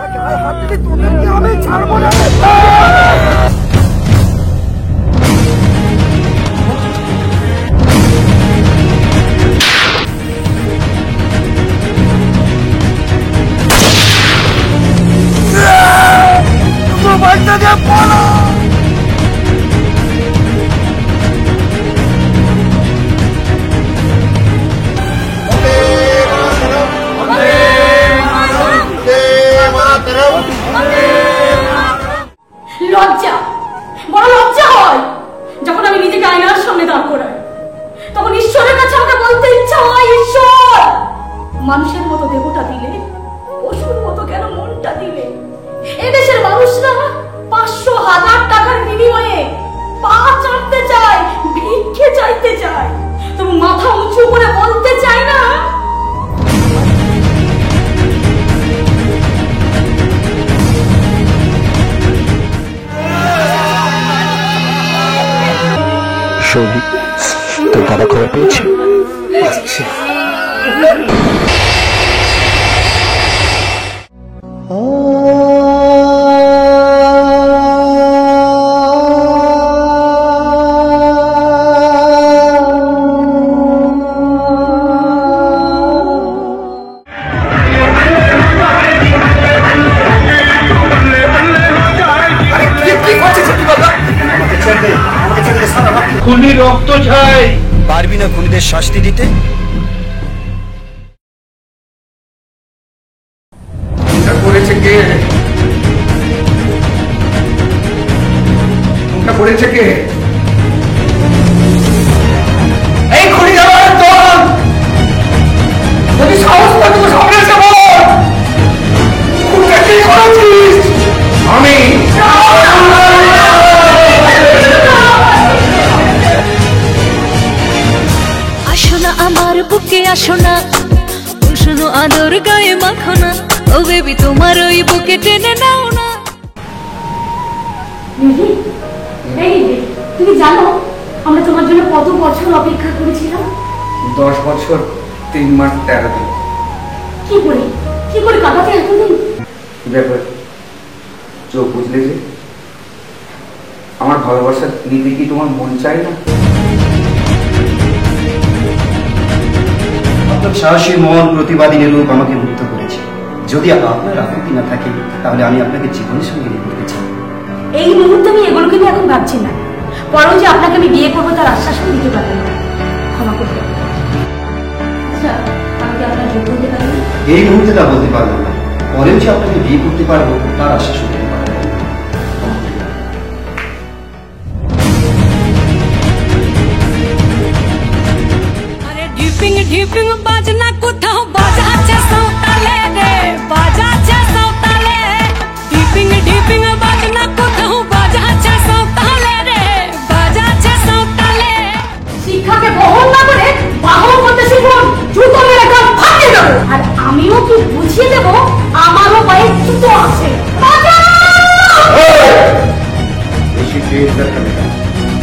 আমি ছাড়বো না। মোবাইলটা দিয়ে বলো। লজ্জা, বড় লজ্জা হয় যখন আমি নিজেকে আয়নার সামনে দাঁড় করাই। তখন ঈশ্বরের কাছে আমাকে বলতে ইচ্ছা হয়, ঈশ্বর, মানুষের মতো দেহটা দিলে, পশুর মতো কেন মনটা দিলে? এদেশের মানুষরা 500,000 টাকার বিনিময়ে পা চাটতে চায়, ভিক্ষে চাইতে চায়, তবু মাথা উঁচু করে বলতে চায় না। সৌভিক, তোর দাদা খবর পেয়েছে? খুনি রক্ত চাই। পারবি না খুনিদের শাস্তি দিতে? এটা করেছে কে? এটা করেছে কে? এই খুনি আমার দল। যদি সাহস থাকে তো সামনে এসে বল। খুনিটা কি করেছিস? আমি আমার বুকে আসো না, শুনো আদর গায়ে মাখো না, ও বেবি তোমার ওই বুকে টেনে নাও না। তুমি জানো আমরা তোমার জন্য কত বছর অপেক্ষা করেছিলাম? 10 বছর 3 মাস 13 দিন। কি করে কাটাতে এতদিন? ব্যাপার চোখ বুঝলে যে আমার ভালোবাসা নিতে কি তোমার মন চাই না? আপনার সাহসী মন, প্রতিবাদী রূপ আমাকে মুগ্ধ করেছে। যদি আপনার আপত্তি না থাকে তাহলে আমি আপনাকে জীবনের সঙ্গে নিয়ে করতে চাই। এই মুহূর্তে আমি এগুলোকে নিয়ে এখন ভাবছি না, বরং যে আপনাকে আমি বিয়ে করবো তার আশ্বাসও দিতে পারবেন না। ক্ষমা করতে আচ্ছা, আমি কি আপনার যোগ্য হতে পারি? এই মুহূর্তে তা বলতে পারবো না, পরেও যে আপনাকে বিয়ে করতে পারবো তার আশ্বাসও দিতে পারবো না। ঢিপিং বাজনা কোথাও বাজাচ্ছে সাঁওতালে রে, বাজাচ্ছে সাঁওতালে। ঢিপিং বাজনা কোথাও বাজাচ্ছে সাঁওতালে রে, বাজাচ্ছে সাঁওতালে। শিক্ষাকে বহন না করে বাহন করতে শিখুন, জুতো মেরে কান ফাটিয়ে দেবো। আর আমিও কি বুঝিয়ে দেবো আমারও পায়ে জুতো আছে। বেশি তেজ দেখাবে না।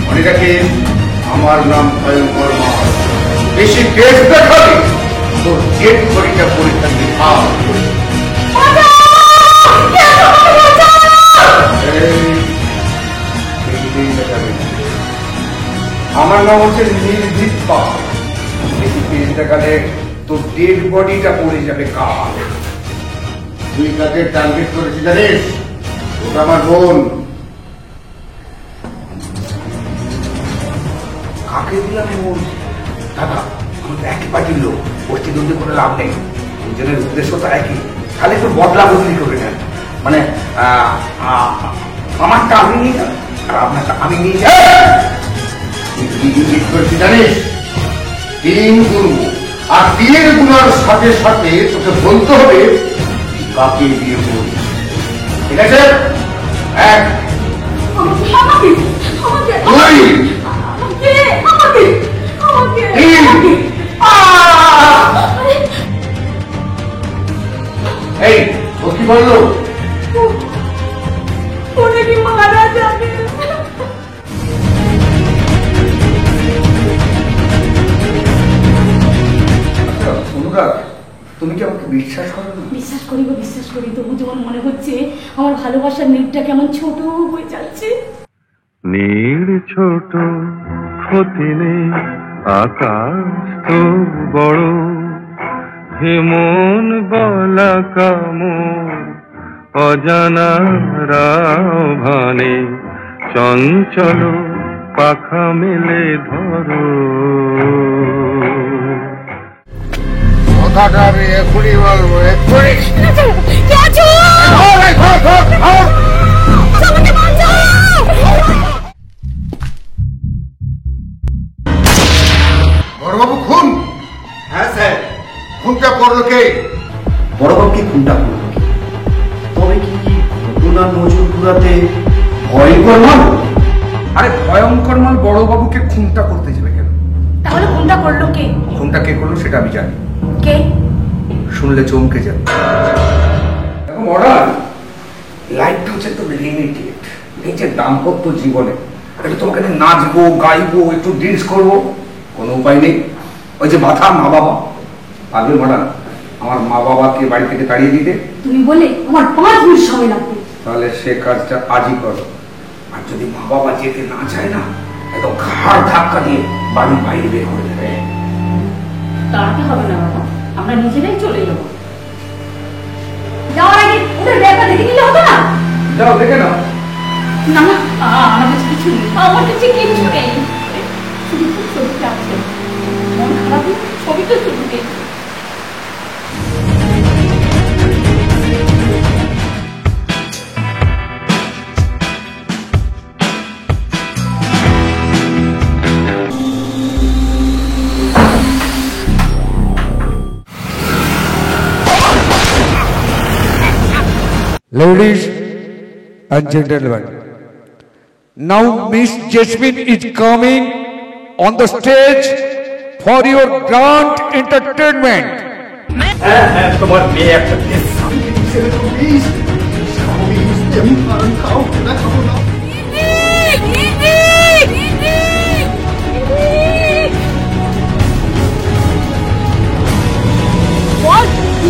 মনে রাখিস আমার নাম ভয়ঙ্কর মা। বেশি তেজ দেখাবে তোর জেট পরীক্ষা পরীক্ষা দিয়ে আমার নাম হচ্ছে নির্ভীক পা। বেশি তেজ দেখালে তোর ডেড বডিটা পড়ে যাবে কাল। তুই কাকে টার্গেট করেছিস জানিস? ওটা আমার বোন। কাকে দিলাম বোন? দাদা, আমাদের একই পার্টির লোক, প্রতিদ্বন্দ্বী করে লাভ নেই। দুজনের উদ্দেশ্য তো একই, খালি একটু বদলা বদলি করে নেন। মানে আমারটা আমি নিই না, আর আপনারটা আমি নিয়ে যাই। করেছি জানিস? তিন করবো, আর তিনের গুণার সাথে সাথে তোকে বলতে হবে কাকে বিয়ে করবি। ঠিক আছে? এক, দুই, এই ও কি বললো? মারা যাবে। অনুরাগ, তুমি কি আমাকে বিশ্বাস করো না? বিশ্বাস করি গো, বিশ্বাস করি, তবু যেমন মনে হচ্ছে আমার ভালোবাসার নীড়টা কেমন ছোট হয়ে যাচ্ছে। নীড় ছোট, ক্ষতি নেই, আকাশ তো বড়, হেমন বলা কামর অজানা রাভানে, চঞ্চল পাখা মেলে ধরো। কথাটা আমি এখনই বলবো, এক্ষুনি। বড়বাবু খুন? হ্যাঁ স্যার। খুনটা করলো কে? বড়বাবুকে খুনটা করলো কে? তবে কি ঘটনার নজর ঘুরাতে ভয়ঙ্কর মাল? আরে ভয়ঙ্কর মাল বড়বাবুকে খুনটা করতে যাবে কেন? তাহলে কোনটা করলো কে? খুনটা কে করলো সেটা আমি জানি। কে? শুনলে চমকে যাবে। দেখো মডার্ন লাইফটা হচ্ছে তো লিমিটেড। নিজের দাম্পত্য জীবনে একটু তোমাকে নাচবো, গাইবো, একটু ড্রিঙ্কস করবো, কোনো উপায় নেই। ওই যে বাধা মা বাবা, পারবে মডার্ন আমার মা বাবাকে বাড়ি থেকে তাড়িয়ে দিতে? তুমি বলে আমার 5 মিনিট সময় লাগবে। তাহলে সে কাজটা আজই করো। আর যদি মা বাবা যেতে না চায় না, একদম ঘাড় ধাক্কা দিয়ে বাড়ির বাইরে বের করে দেবে। তাড়াতে হবে না বাবা, আমরা নিজেরাই চলে যাবো। যাওয়ার আগে ওদের ব্যাগটা দেখে নিলে হতো না? যাও দেখে নাও। না না, আমার কাছে কিছু নেই, আমার কাছে কিছু নেই, শুধু ছবিটা আছে। মন খারাপ হলে ছবিটা শুধু নেই। Ladies and gentlemen, now Miss Jasmine is coming on the stage for your grand entertainment. তোমার মেয়ে একটা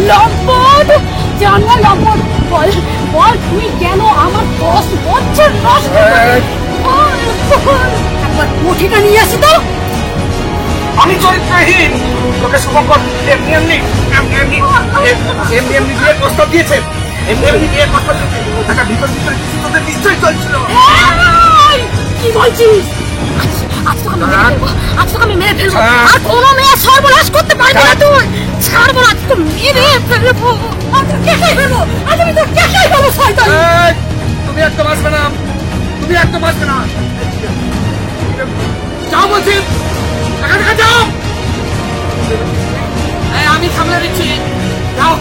লম্পট জানা, লম্পট বল বল, তুই কেন আমার 10 বছর নষ্ট একবার মুঠিটা নিয়ে আসি তো। আমি চরিত্রহীন, তোকে শুভঙ্কর এমনি এমনি বিয়ের প্রস্তাব দিয়েছে, এমনি বিয়ের প্রস্তাব দিয়েছে। একটা ভিতর ভিতরে কিছু তোদের নিশ্চয়ই চলছিল। কি বলছিস? আজ তোকে আমি মেরে ফেলবো, আর কোনো মেয়ে সর্বনাশ করতে পারবে না তুই। ছাড়বো না, তোকে মেরে ফেলবো, আমি তো কেটে ফেলবো শয়তান। তুমি একদম আসবে না, তুমি একদম আসবে না। যাও বলছি, এখান থেকে যাও। আমি সামলে দিচ্ছি, যাও।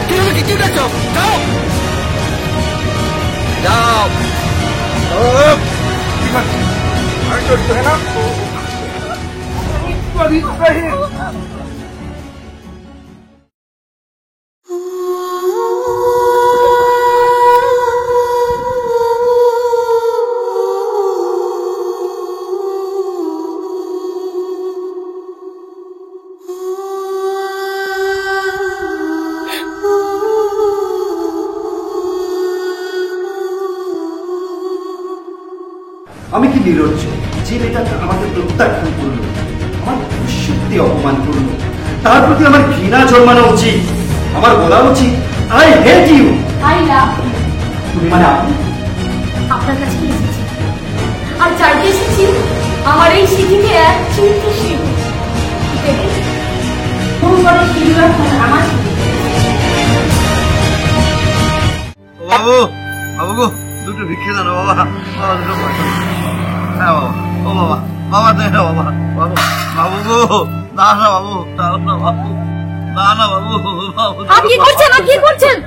কি দেখছো? যাও যাও। আমি চলছি না। আমি কি নিরজ্জ যে মেয়েটা আমাকে প্রত্যাখ্যান করলো, আমার ভবিষ্যতে অপমান করলো, তার প্রতি আমার ঘৃণা জন্মানো উচিত। আমার বলা উচিত I hate you. I love you. তুমি মানে আপনি? আপনার কাছে এসেছি আর চাইতে এসেছি আমার এই স্মৃতিকে এক চিমটি স্মৃতি আমার বাবু, বাবু গো, দুটো ভিক্ষে দাও বাবা, বাবা দুটো পয়সা। হ্যাঁ বাবা, ও বাবা, বাবা দে না বাবা, বাবু, বাবু গো, না না বাবু, দাও না বাবু, না না বাবু, বাবু। আপনি কি করছেন? আপনি কি করছেন?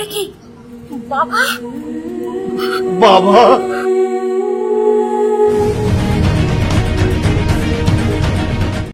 এ কি বাবা? বাবা